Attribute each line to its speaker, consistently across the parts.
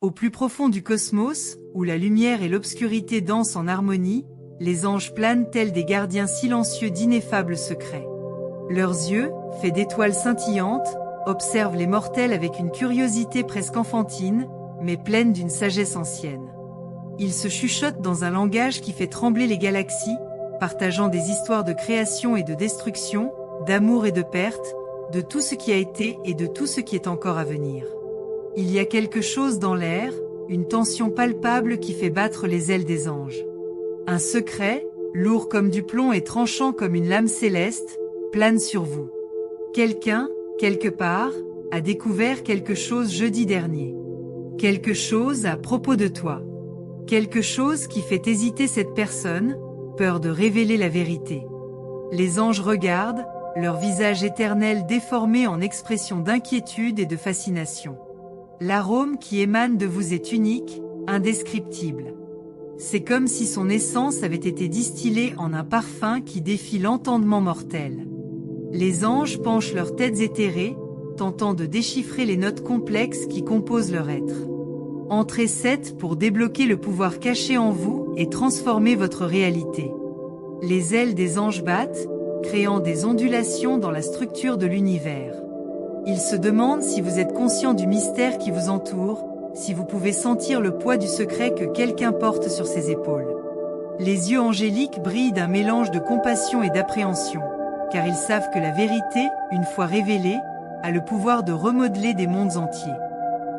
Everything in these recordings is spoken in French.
Speaker 1: Au plus profond du cosmos, où la lumière et l'obscurité dansent en harmonie, les anges planent tels des gardiens silencieux d'ineffables secrets. Leurs yeux, faits d'étoiles scintillantes, observent les mortels avec une curiosité presque enfantine, mais pleine d'une sagesse ancienne. Ils se chuchotent dans un langage qui fait trembler les galaxies, partageant des histoires de création et de destruction, d'amour et de perte, de tout ce qui a été et de tout ce qui est encore à venir. Il y a quelque chose dans l'air, une tension palpable qui fait battre les ailes des anges. Un secret, lourd comme du plomb et tranchant comme une lame céleste, plane sur vous. Quelqu'un, quelque part, a découvert quelque chose jeudi dernier. Quelque chose à propos de toi. Quelque chose qui fait hésiter cette personne, peur de révéler la vérité. Les anges regardent, leur visage éternel déformé en expression d'inquiétude et de fascination. L'arôme qui émane de vous est unique, indescriptible. C'est comme si son essence avait été distillée en un parfum qui défie l'entendement mortel. Les anges penchent leurs têtes éthérées, tentant de déchiffrer les notes complexes qui composent leur être. Entrez 7 pour débloquer le pouvoir caché en vous et transformer votre réalité. Les ailes des anges battent, créant des ondulations dans la structure de l'univers. Ils se demandent si vous êtes conscient du mystère qui vous entoure, si vous pouvez sentir le poids du secret que quelqu'un porte sur ses épaules. Les yeux angéliques brillent d'un mélange de compassion et d'appréhension, car ils savent que la vérité, une fois révélée, a le pouvoir de remodeler des mondes entiers.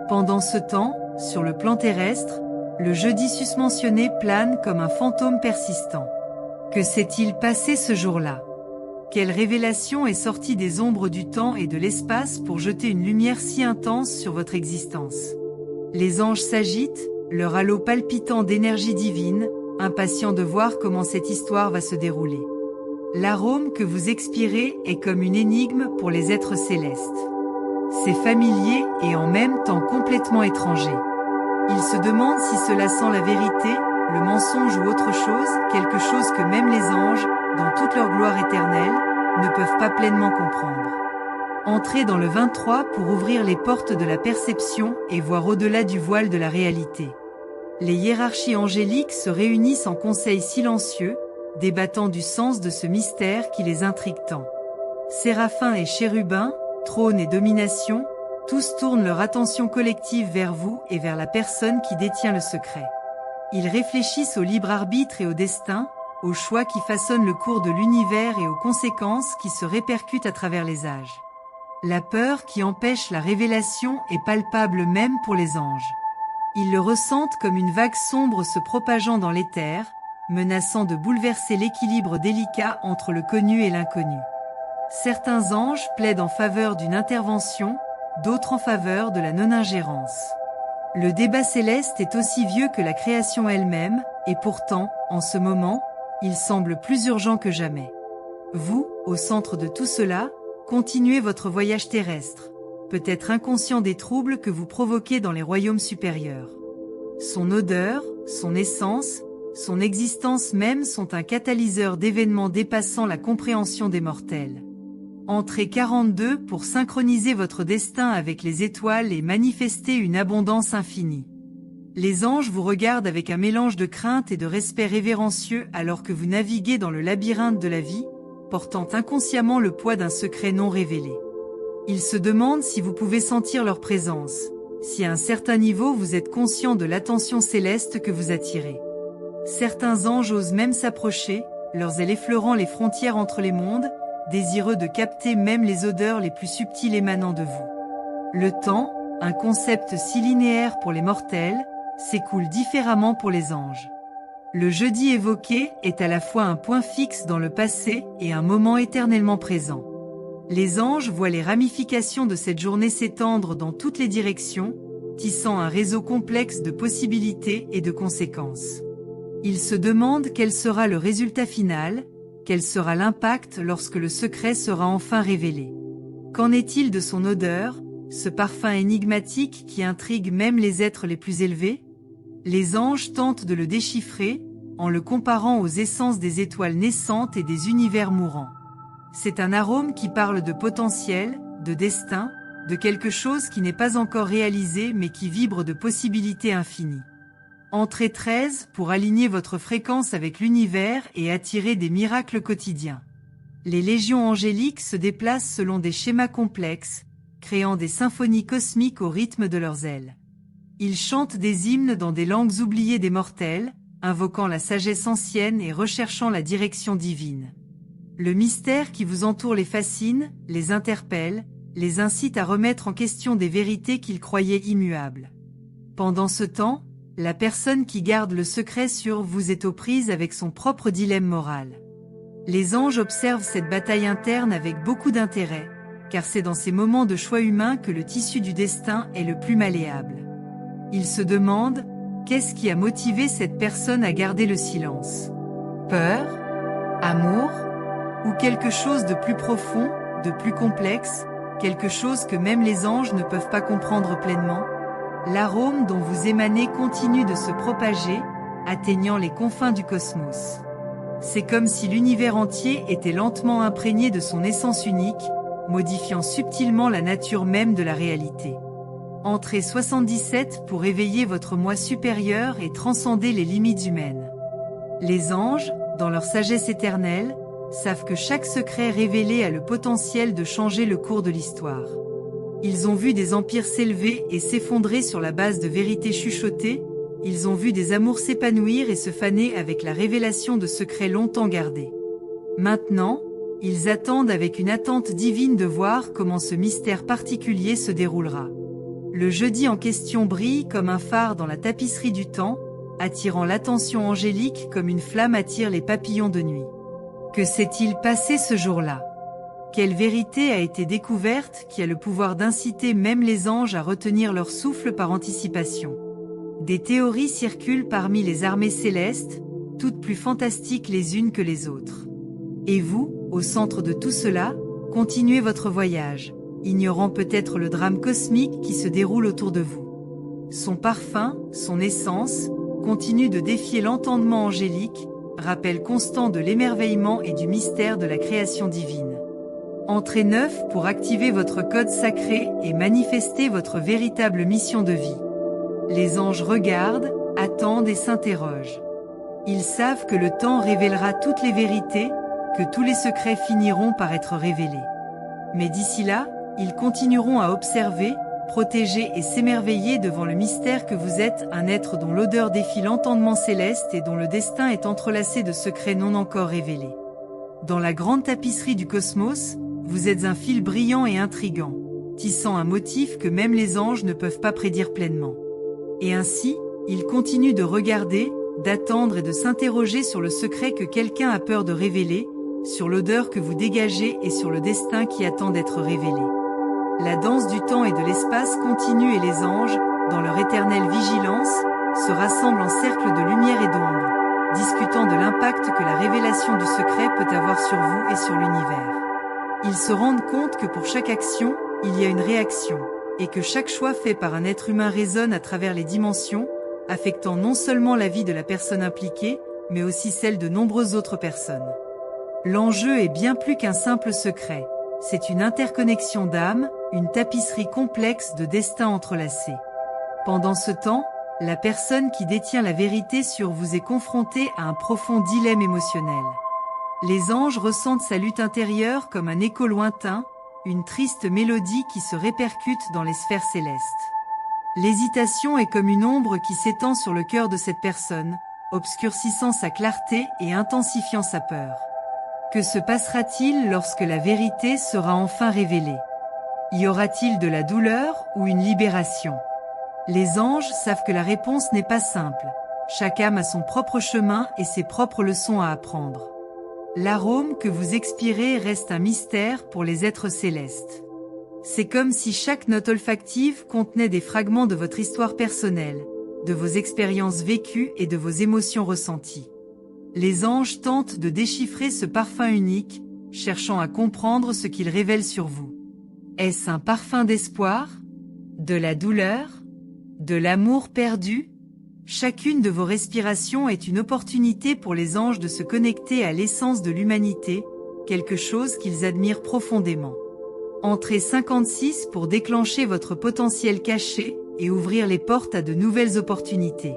Speaker 1: Pendant ce temps, sur le plan terrestre, le jeudi susmentionné plane comme un fantôme persistant. Que s'est-il passé ce jour-là? Quelle révélation est sortie des ombres du temps et de l'espace pour jeter une lumière si intense sur votre existence? Les anges s'agitent, leur halo palpitant d'énergie divine, impatients de voir comment cette histoire va se dérouler. L'arôme que vous expirez est comme une énigme pour les êtres célestes. C'est familier et en même temps complètement étranger. Ils se demandent si cela sent la vérité, le mensonge ou autre chose, quelque chose que même les anges, dans toute leur gloire éternelle, ne peuvent pas pleinement comprendre. Entrez dans le 23 pour ouvrir les portes de la perception et voir au-delà du voile de la réalité. Les hiérarchies angéliques se réunissent en conseil silencieux, débattant du sens de ce mystère qui les intrigue tant. Séraphins et chérubins, trône et domination, tous tournent leur attention collective vers vous et vers la personne qui détient le secret. Ils réfléchissent au libre arbitre et au destin, aux choix qui façonnent le cours de l'univers et aux conséquences qui se répercutent à travers les âges. La peur qui empêche la révélation est palpable même pour les anges. Ils le ressentent comme une vague sombre se propageant dans l'éther, menaçant de bouleverser l'équilibre délicat entre le connu et l'inconnu. Certains anges plaident en faveur d'une intervention, d'autres en faveur de la non-ingérence. Le débat céleste est aussi vieux que la création elle-même, et pourtant, en ce moment, il semble plus urgent que jamais. Vous, au centre de tout cela, continuez votre voyage terrestre, peut-être inconscient des troubles que vous provoquez dans les royaumes supérieurs. Son odeur, son essence, son existence même sont un catalyseur d'événements dépassant la compréhension des mortels. Entrez 42 pour synchroniser votre destin avec les étoiles et manifester une abondance infinie. Les anges vous regardent avec un mélange de crainte et de respect révérencieux alors que vous naviguez dans le labyrinthe de la vie, portant inconsciemment le poids d'un secret non révélé. Ils se demandent si vous pouvez sentir leur présence, si à un certain niveau vous êtes conscient de l'attention céleste que vous attirez. Certains anges osent même s'approcher, leurs ailes effleurant les frontières entre les mondes, désireux de capter même les odeurs les plus subtiles émanant de vous. Le temps, un concept si linéaire pour les mortels, s'écoule différemment pour les anges. Le jeudi évoqué est à la fois un point fixe dans le passé et un moment éternellement présent. Les anges voient les ramifications de cette journée s'étendre dans toutes les directions, tissant un réseau complexe de possibilités et de conséquences. Ils se demandent quel sera le résultat final, quel sera l'impact lorsque le secret sera enfin révélé. Qu'en est-il de son odeur, ce parfum énigmatique qui intrigue même les êtres les plus élevés? Les anges tentent de le déchiffrer, en le comparant aux essences des étoiles naissantes et des univers mourants. C'est un arôme qui parle de potentiel, de destin, de quelque chose qui n'est pas encore réalisé mais qui vibre de possibilités infinies. Entrez 13 pour aligner votre fréquence avec l'univers et attirer des miracles quotidiens. Les légions angéliques se déplacent selon des schémas complexes, créant des symphonies cosmiques au rythme de leurs ailes. Ils chantent des hymnes dans des langues oubliées des mortels, invoquant la sagesse ancienne et recherchant la direction divine. Le mystère qui vous entoure les fascine, les interpelle, les incite à remettre en question des vérités qu'ils croyaient immuables. Pendant ce temps, la personne qui garde le secret sur vous est aux prises avec son propre dilemme moral. Les anges observent cette bataille interne avec beaucoup d'intérêt, car c'est dans ces moments de choix humains que le tissu du destin est le plus malléable. Ils se demandent, qu'est-ce qui a motivé cette personne à garder le silence? Peur? Amour? Ou quelque chose de plus profond, de plus complexe, quelque chose que même les anges ne peuvent pas comprendre pleinement? L'arôme dont vous émanez continue de se propager, atteignant les confins du cosmos. C'est comme si l'univers entier était lentement imprégné de son essence unique, modifiant subtilement la nature même de la réalité. Entrez 77 pour éveiller votre moi supérieur et transcender les limites humaines. Les anges, dans leur sagesse éternelle, savent que chaque secret révélé a le potentiel de changer le cours de l'histoire. Ils ont vu des empires s'élever et s'effondrer sur la base de vérités chuchotées, ils ont vu des amours s'épanouir et se faner avec la révélation de secrets longtemps gardés. Maintenant, ils attendent avec une attente divine de voir comment ce mystère particulier se déroulera. Le jeudi en question brille comme un phare dans la tapisserie du temps, attirant l'attention angélique comme une flamme attire les papillons de nuit. Que s'est-il passé ce jour-là? Quelle vérité a été découverte qui a le pouvoir d'inciter même les anges à retenir leur souffle par anticipation? Des théories circulent parmi les armées célestes, toutes plus fantastiques les unes que les autres. Et vous, au centre de tout cela, continuez votre voyage, ignorant peut-être le drame cosmique qui se déroule autour de vous. Son parfum, son essence, continue de défier l'entendement angélique, rappel constant de l'émerveillement et du mystère de la création divine. Entrez 9 pour activer votre code sacré et manifester votre véritable mission de vie. Les anges regardent, attendent et s'interrogent. Ils savent que le temps révélera toutes les vérités, que tous les secrets finiront par être révélés. Mais d'ici là, ils continueront à observer, protéger et s'émerveiller devant le mystère que vous êtes, un être dont l'odeur défie l'entendement céleste et dont le destin est entrelacé de secrets non encore révélés. Dans la grande tapisserie du cosmos, vous êtes un fil brillant et intrigant, tissant un motif que même les anges ne peuvent pas prédire pleinement. Et ainsi, ils continuent de regarder, d'attendre et de s'interroger sur le secret que quelqu'un a peur de révéler, sur l'odeur que vous dégagez et sur le destin qui attend d'être révélé. La danse du temps et de l'espace continue et les anges, dans leur éternelle vigilance, se rassemblent en cercle de lumière et d'ombre, discutant de l'impact que la révélation du secret peut avoir sur vous et sur l'univers. Ils se rendent compte que pour chaque action, il y a une réaction, et que chaque choix fait par un être humain résonne à travers les dimensions, affectant non seulement la vie de la personne impliquée, mais aussi celle de nombreuses autres personnes. L'enjeu est bien plus qu'un simple secret, c'est une interconnexion d'âmes, une tapisserie complexe de destins entrelacés. Pendant ce temps, la personne qui détient la vérité sur vous est confrontée à un profond dilemme émotionnel. Les anges ressentent sa lutte intérieure comme un écho lointain, une triste mélodie qui se répercute dans les sphères célestes. L'hésitation est comme une ombre qui s'étend sur le cœur de cette personne, obscurcissant sa clarté et intensifiant sa peur. Que se passera-t-il lorsque la vérité sera enfin révélée? Y aura-t-il de la douleur ou une libération? Les anges savent que la réponse n'est pas simple. Chaque âme a son propre chemin et ses propres leçons à apprendre. L'arôme que vous expirez reste un mystère pour les êtres célestes. C'est comme si chaque note olfactive contenait des fragments de votre histoire personnelle, de vos expériences vécues et de vos émotions ressenties. Les anges tentent de déchiffrer ce parfum unique, cherchant à comprendre ce qu'il révèle sur vous. Est-ce un parfum d'espoir? De la douleur? De l'amour perdu? Chacune de vos respirations est une opportunité pour les anges de se connecter à l'essence de l'humanité, quelque chose qu'ils admirent profondément. Entrée 56 pour déclencher votre potentiel caché et ouvrir les portes à de nouvelles opportunités.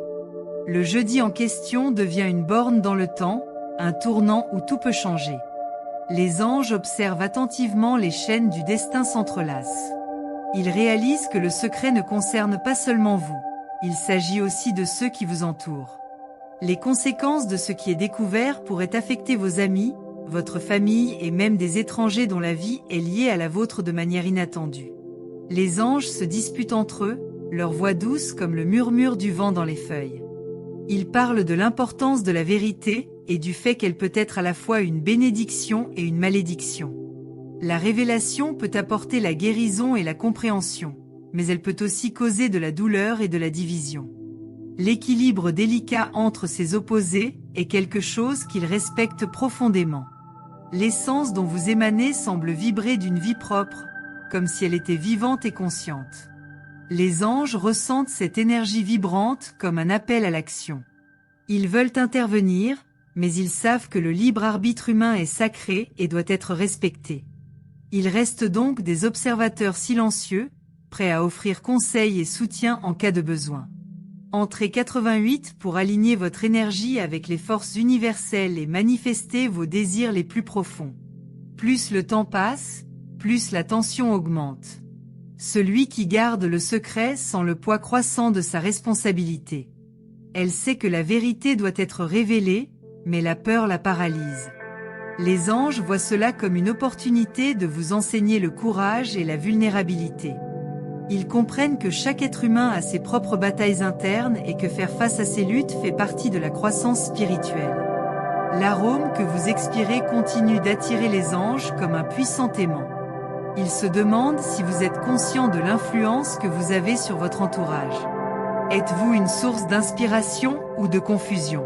Speaker 1: Le jeudi en question devient une borne dans le temps, un tournant où tout peut changer. Les anges observent attentivement les chaînes du destin s'entrelacent. Ils réalisent que le secret ne concerne pas seulement vous, il s'agit aussi de ceux qui vous entourent. Les conséquences de ce qui est découvert pourraient affecter vos amis, votre famille et même des étrangers dont la vie est liée à la vôtre de manière inattendue. Les anges se disputent entre eux, leur voix douce comme le murmure du vent dans les feuilles. Ils parlent de l'importance de la vérité et du fait qu'elle peut être à la fois une bénédiction et une malédiction. La révélation peut apporter la guérison et la compréhension, mais elle peut aussi causer de la douleur et de la division. L'équilibre délicat entre ces opposés est quelque chose qu'ils respectent profondément. L'essence dont vous émanez semble vibrer d'une vie propre, comme si elle était vivante et consciente. Les anges ressentent cette énergie vibrante comme un appel à l'action. Ils veulent intervenir, mais ils savent que le libre arbitre humain est sacré et doit être respecté. Ils restent donc des observateurs silencieux, prêts à offrir conseil et soutien en cas de besoin. Entrée 88 pour aligner votre énergie avec les forces universelles et manifester vos désirs les plus profonds. Plus le temps passe, plus la tension augmente. Celui qui garde le secret sent le poids croissant de sa responsabilité. Elle sait que la vérité doit être révélée, mais la peur la paralyse. Les anges voient cela comme une opportunité de vous enseigner le courage et la vulnérabilité. Ils comprennent que chaque être humain a ses propres batailles internes et que faire face à ces luttes fait partie de la croissance spirituelle. L'arôme que vous expirez continue d'attirer les anges comme un puissant aimant. Ils se demandent si vous êtes conscient de l'influence que vous avez sur votre entourage. Êtes-vous une source d'inspiration ou de confusion?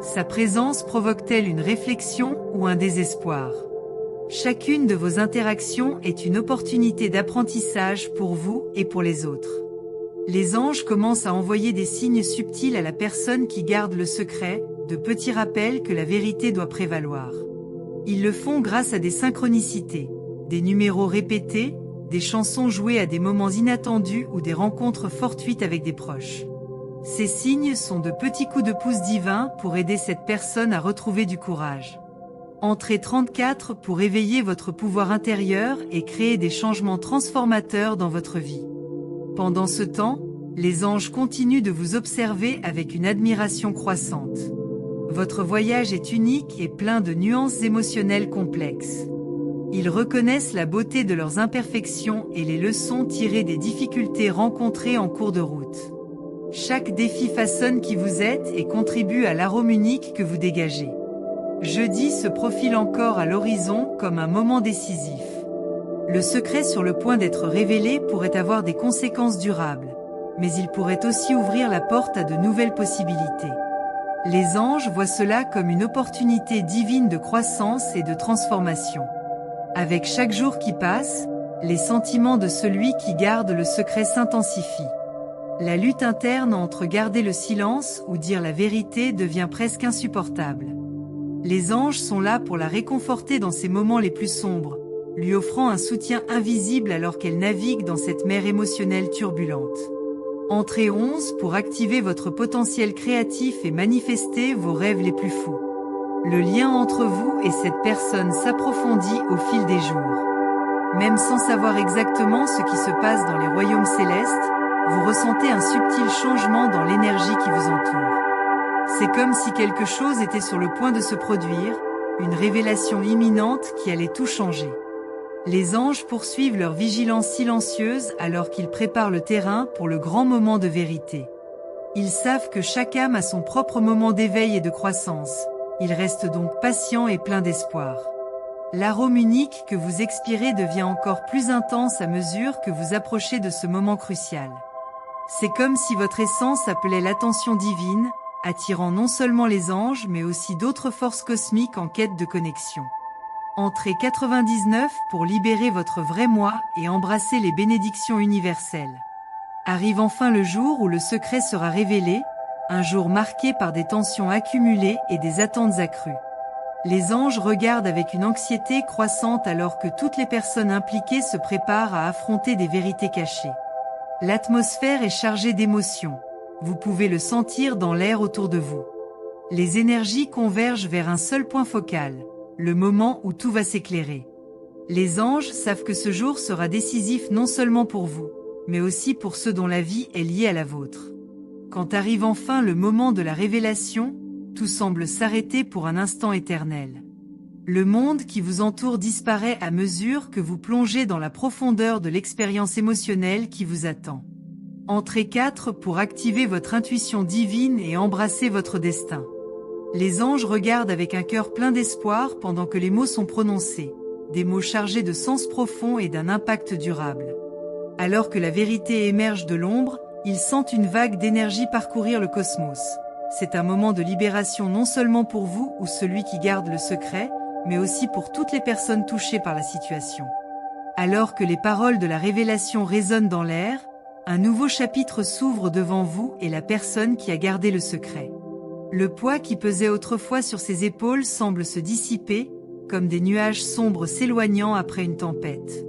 Speaker 1: Sa présence provoque-t-elle une réflexion ou un désespoir? Chacune de vos interactions est une opportunité d'apprentissage pour vous et pour les autres. Les anges commencent à envoyer des signes subtils à la personne qui garde le secret, de petits rappels que la vérité doit prévaloir. Ils le font grâce à des synchronicités, des numéros répétés, des chansons jouées à des moments inattendus ou des rencontres fortuites avec des proches. Ces signes sont de petits coups de pouce divins pour aider cette personne à retrouver du courage. Entrée 34 pour éveiller votre pouvoir intérieur et créer des changements transformateurs dans votre vie. Pendant ce temps, les anges continuent de vous observer avec une admiration croissante. Votre voyage est unique et plein de nuances émotionnelles complexes. Ils reconnaissent la beauté de leurs imperfections et les leçons tirées des difficultés rencontrées en cours de route. Chaque défi façonne qui vous êtes et contribue à l'arôme unique que vous dégagez. Jeudi se profile encore à l'horizon comme un moment décisif. Le secret sur le point d'être révélé pourrait avoir des conséquences durables, mais il pourrait aussi ouvrir la porte à de nouvelles possibilités. Les anges voient cela comme une opportunité divine de croissance et de transformation. Avec chaque jour qui passe, les sentiments de celui qui garde le secret s'intensifient. La lutte interne entre garder le silence ou dire la vérité devient presque insupportable. Les anges sont là pour la réconforter dans ses moments les plus sombres, lui offrant un soutien invisible alors qu'elle navigue dans cette mer émotionnelle turbulente. Entrée 11 pour activer votre potentiel créatif et manifester vos rêves les plus fous. Le lien entre vous et cette personne s'approfondit au fil des jours. Même sans savoir exactement ce qui se passe dans les royaumes célestes, vous ressentez un subtil changement dans l'énergie qui vous entoure. C'est comme si quelque chose était sur le point de se produire, une révélation imminente qui allait tout changer. Les anges poursuivent leur vigilance silencieuse alors qu'ils préparent le terrain pour le grand moment de vérité. Ils savent que chaque âme a son propre moment d'éveil et de croissance. Ils restent donc patients et pleins d'espoir. L'arôme unique que vous expirez devient encore plus intense à mesure que vous approchez de ce moment crucial. C'est comme si votre essence appelait l'attention divine, attirant non seulement les anges mais aussi d'autres forces cosmiques en quête de connexion. Entrée 99 pour libérer votre vrai moi et embrasser les bénédictions universelles. Arrive enfin le jour où le secret sera révélé, un jour marqué par des tensions accumulées et des attentes accrues. Les anges regardent avec une anxiété croissante alors que toutes les personnes impliquées se préparent à affronter des vérités cachées. L'atmosphère est chargée d'émotions. Vous pouvez le sentir dans l'air autour de vous. Les énergies convergent vers un seul point focal, le moment où tout va s'éclairer. Les anges savent que ce jour sera décisif non seulement pour vous, mais aussi pour ceux dont la vie est liée à la vôtre. Quand arrive enfin le moment de la révélation, tout semble s'arrêter pour un instant éternel. Le monde qui vous entoure disparaît à mesure que vous plongez dans la profondeur de l'expérience émotionnelle qui vous attend. Entrez 4 pour activer votre intuition divine et embrasser votre destin. Les anges regardent avec un cœur plein d'espoir pendant que les mots sont prononcés, des mots chargés de sens profond et d'un impact durable. Alors que la vérité émerge de l'ombre, ils sentent une vague d'énergie parcourir le cosmos. C'est un moment de libération non seulement pour vous ou celui qui garde le secret, mais aussi pour toutes les personnes touchées par la situation. Alors que les paroles de la révélation résonnent dans l'air, un nouveau chapitre s'ouvre devant vous et la personne qui a gardé le secret. Le poids qui pesait autrefois sur ses épaules semble se dissiper, comme des nuages sombres s'éloignant après une tempête.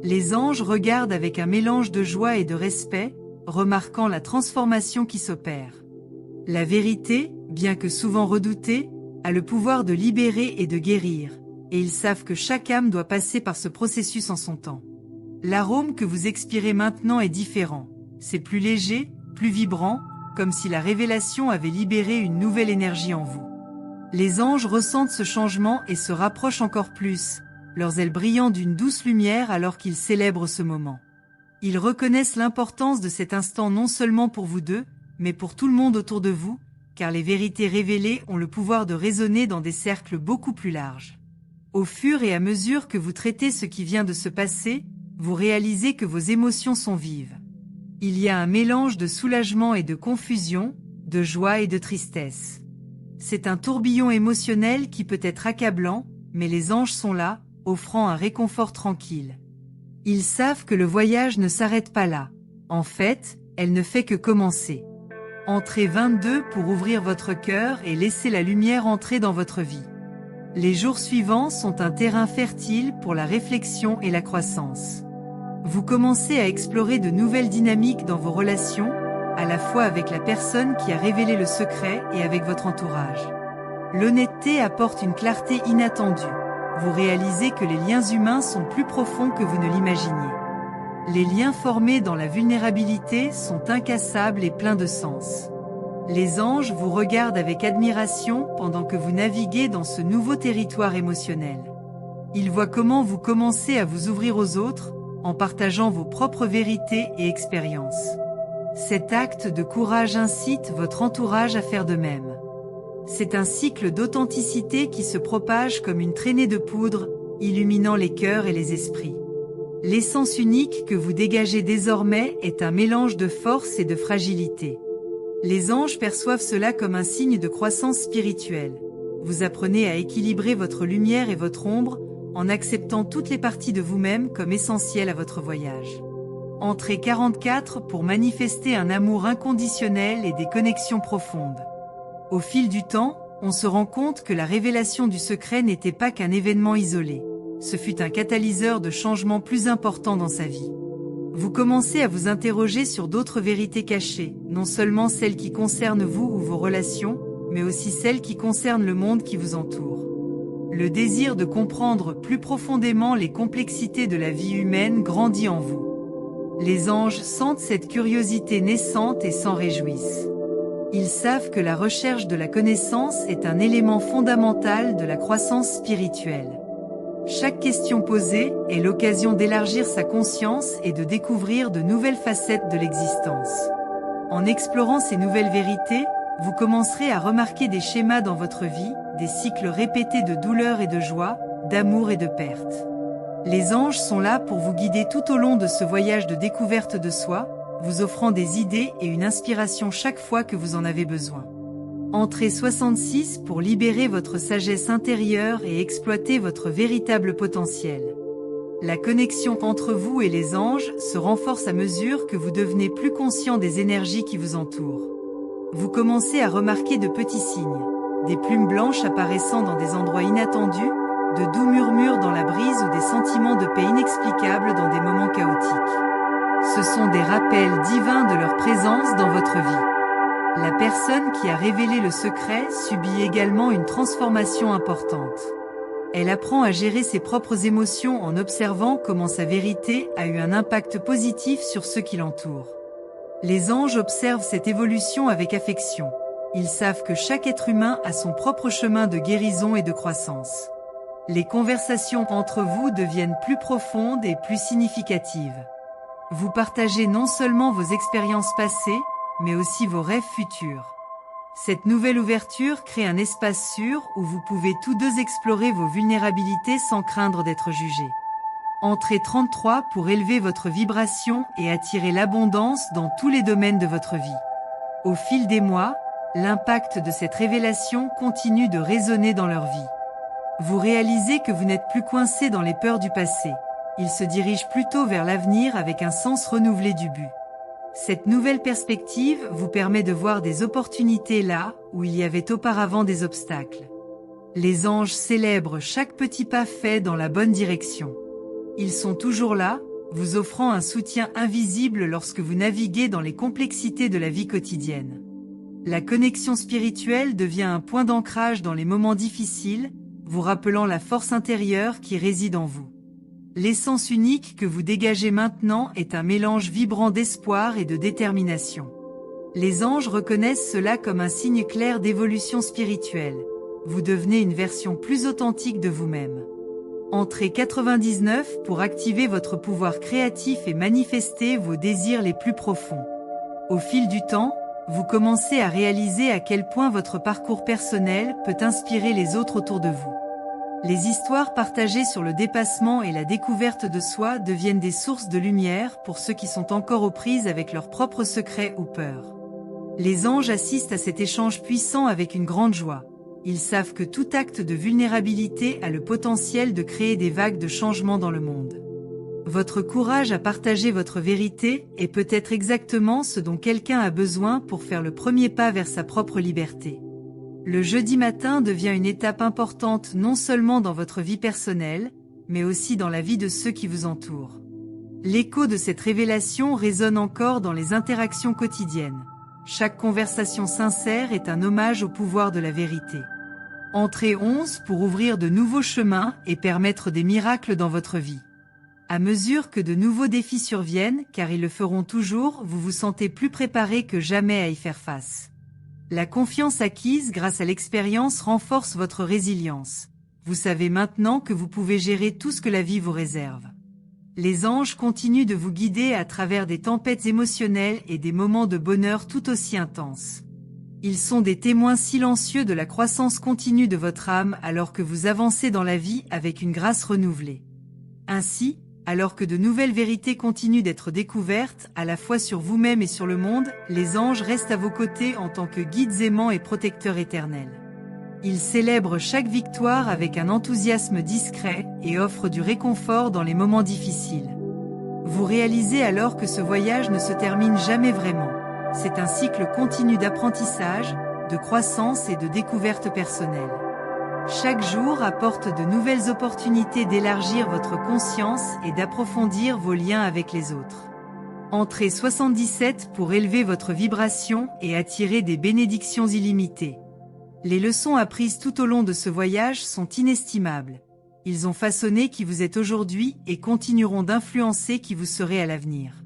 Speaker 1: Les anges regardent avec un mélange de joie et de respect, remarquant la transformation qui s'opère. La vérité, bien que souvent redoutée, a le pouvoir de libérer et de guérir, et ils savent que chaque âme doit passer par ce processus en son temps. L'arôme que vous expirez maintenant est différent. C'est plus léger, plus vibrant, comme si la révélation avait libéré une nouvelle énergie en vous. Les anges ressentent ce changement et se rapprochent encore plus, leurs ailes brillant d'une douce lumière alors qu'ils célèbrent ce moment. Ils reconnaissent l'importance de cet instant non seulement pour vous deux, mais pour tout le monde autour de vous, car les vérités révélées ont le pouvoir de résonner dans des cercles beaucoup plus larges. Au fur et à mesure que vous traitez ce qui vient de se passer, vous réalisez que vos émotions sont vives. Il y a un mélange de soulagement et de confusion, de joie et de tristesse. C'est un tourbillon émotionnel qui peut être accablant, mais les anges sont là, offrant un réconfort tranquille. Ils savent que le voyage ne s'arrête pas là. En fait, elle ne fait que commencer. Entrez 22 pour ouvrir votre cœur et laisser la lumière entrer dans votre vie. Les jours suivants sont un terrain fertile pour la réflexion et la croissance. Vous commencez à explorer de nouvelles dynamiques dans vos relations, à la fois avec la personne qui a révélé le secret et avec votre entourage. L'honnêteté apporte une clarté inattendue. Vous réalisez que les liens humains sont plus profonds que vous ne l'imaginiez. Les liens formés dans la vulnérabilité sont incassables et pleins de sens. Les anges vous regardent avec admiration pendant que vous naviguez dans ce nouveau territoire émotionnel. Ils voient comment vous commencez à vous ouvrir aux autres, en partageant vos propres vérités et expériences. Cet acte de courage incite votre entourage à faire de même. C'est un cycle d'authenticité qui se propage comme une traînée de poudre, illuminant les cœurs et les esprits. L'essence unique que vous dégagez désormais est un mélange de force et de fragilité. Les anges perçoivent cela comme un signe de croissance spirituelle. Vous apprenez à équilibrer votre lumière et votre ombre, en acceptant toutes les parties de vous-même comme essentielles à votre voyage. Entrez 44 pour manifester un amour inconditionnel et des connexions profondes. Au fil du temps, on se rend compte que la révélation du secret n'était pas qu'un événement isolé. Ce fut un catalyseur de changements plus importants dans sa vie. Vous commencez à vous interroger sur d'autres vérités cachées, non seulement celles qui concernent vous ou vos relations, mais aussi celles qui concernent le monde qui vous entoure. Le désir de comprendre plus profondément les complexités de la vie humaine grandit en vous. Les anges sentent cette curiosité naissante et s'en réjouissent. Ils savent que la recherche de la connaissance est un élément fondamental de la croissance spirituelle. Chaque question posée est l'occasion d'élargir sa conscience et de découvrir de nouvelles facettes de l'existence. En explorant ces nouvelles vérités, vous commencerez à remarquer des schémas dans votre vie, des cycles répétés de douleur et de joie, d'amour et de perte. Les anges sont là pour vous guider tout au long de ce voyage de découverte de soi, vous offrant des idées et une inspiration chaque fois que vous en avez besoin. Entrez 66 pour libérer votre sagesse intérieure et exploiter votre véritable potentiel. La connexion entre vous et les anges se renforce à mesure que vous devenez plus conscient des énergies qui vous entourent. Vous commencez à remarquer de petits signes, des plumes blanches apparaissant dans des endroits inattendus, de doux murmures dans la brise ou des sentiments de paix inexplicables dans des moments chaotiques. Ce sont des rappels divins de leur présence dans votre vie. La personne qui a révélé le secret subit également une transformation importante. Elle apprend à gérer ses propres émotions en observant comment sa vérité a eu un impact positif sur ceux qui l'entourent. Les anges observent cette évolution avec affection. Ils savent que chaque être humain a son propre chemin de guérison et de croissance. Les conversations entre vous deviennent plus profondes et plus significatives. Vous partagez non seulement vos expériences passées, mais aussi vos rêves futurs. Cette nouvelle ouverture crée un espace sûr où vous pouvez tous deux explorer vos vulnérabilités sans craindre d'être jugés. Entrez 33 pour élever votre vibration et attirer l'abondance dans tous les domaines de votre vie. Au fil des mois, l'impact de cette révélation continue de résonner dans leur vie. Vous réalisez que vous n'êtes plus coincé dans les peurs du passé. Ils se dirigent plutôt vers l'avenir avec un sens renouvelé du but. Cette nouvelle perspective vous permet de voir des opportunités là où il y avait auparavant des obstacles. Les anges célèbrent chaque petit pas fait dans la bonne direction. Ils sont toujours là, vous offrant un soutien invisible lorsque vous naviguez dans les complexités de la vie quotidienne. La connexion spirituelle devient un point d'ancrage dans les moments difficiles, vous rappelant la force intérieure qui réside en vous. L'essence unique que vous dégagez maintenant est un mélange vibrant d'espoir et de détermination. Les anges reconnaissent cela comme un signe clair d'évolution spirituelle. Vous devenez une version plus authentique de vous-même. Entrez 99 pour activer votre pouvoir créatif et manifester vos désirs les plus profonds. Au fil du temps, vous commencez à réaliser à quel point votre parcours personnel peut inspirer les autres autour de vous. Les histoires partagées sur le dépassement et la découverte de soi deviennent des sources de lumière pour ceux qui sont encore aux prises avec leurs propres secrets ou peurs. Les anges assistent à cet échange puissant avec une grande joie. Ils savent que tout acte de vulnérabilité a le potentiel de créer des vagues de changement dans le monde. Votre courage à partager votre vérité est peut-être exactement ce dont quelqu'un a besoin pour faire le premier pas vers sa propre liberté. Le jeudi matin devient une étape importante non seulement dans votre vie personnelle, mais aussi dans la vie de ceux qui vous entourent. L'écho de cette révélation résonne encore dans les interactions quotidiennes. Chaque conversation sincère est un hommage au pouvoir de la vérité. Entrez 11 pour ouvrir de nouveaux chemins et permettre des miracles dans votre vie. À mesure que de nouveaux défis surviennent, car ils le feront toujours, vous vous sentez plus préparé que jamais à y faire face. La confiance acquise grâce à l'expérience renforce votre résilience. Vous savez maintenant que vous pouvez gérer tout ce que la vie vous réserve. Les anges continuent de vous guider à travers des tempêtes émotionnelles et des moments de bonheur tout aussi intenses. Ils sont des témoins silencieux de la croissance continue de votre âme alors que vous avancez dans la vie avec une grâce renouvelée. Ainsi, alors que de nouvelles vérités continuent d'être découvertes, à la fois sur vous-même et sur le monde, les anges restent à vos côtés en tant que guides aimants et protecteurs éternels. Ils célèbrent chaque victoire avec un enthousiasme discret et offrent du réconfort dans les moments difficiles. Vous réalisez alors que ce voyage ne se termine jamais vraiment. C'est un cycle continu d'apprentissage, de croissance et de découverte personnelle. Chaque jour apporte de nouvelles opportunités d'élargir votre conscience et d'approfondir vos liens avec les autres. Entrez 77 pour élever votre vibration et attirer des bénédictions illimitées. Les leçons apprises tout au long de ce voyage sont inestimables. Ils ont façonné qui vous êtes aujourd'hui et continueront d'influencer qui vous serez à l'avenir.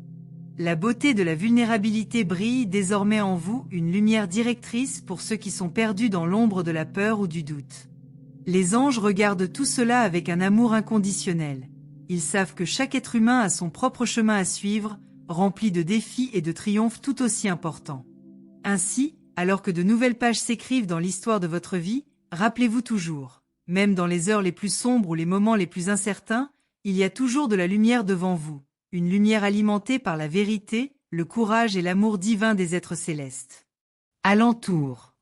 Speaker 1: La beauté de la vulnérabilité brille désormais en vous, une lumière directrice pour ceux qui sont perdus dans l'ombre de la peur ou du doute. Les anges regardent tout cela avec un amour inconditionnel. Ils savent que chaque être humain a son propre chemin à suivre, rempli de défis et de triomphes tout aussi importants. Ainsi, alors que de nouvelles pages s'écrivent dans l'histoire de votre vie, rappelez-vous toujours, même dans les heures les plus sombres ou les moments les plus incertains, il y a toujours de la lumière devant vous, une lumière alimentée par la vérité, le courage et l'amour divin des êtres célestes. Alentour.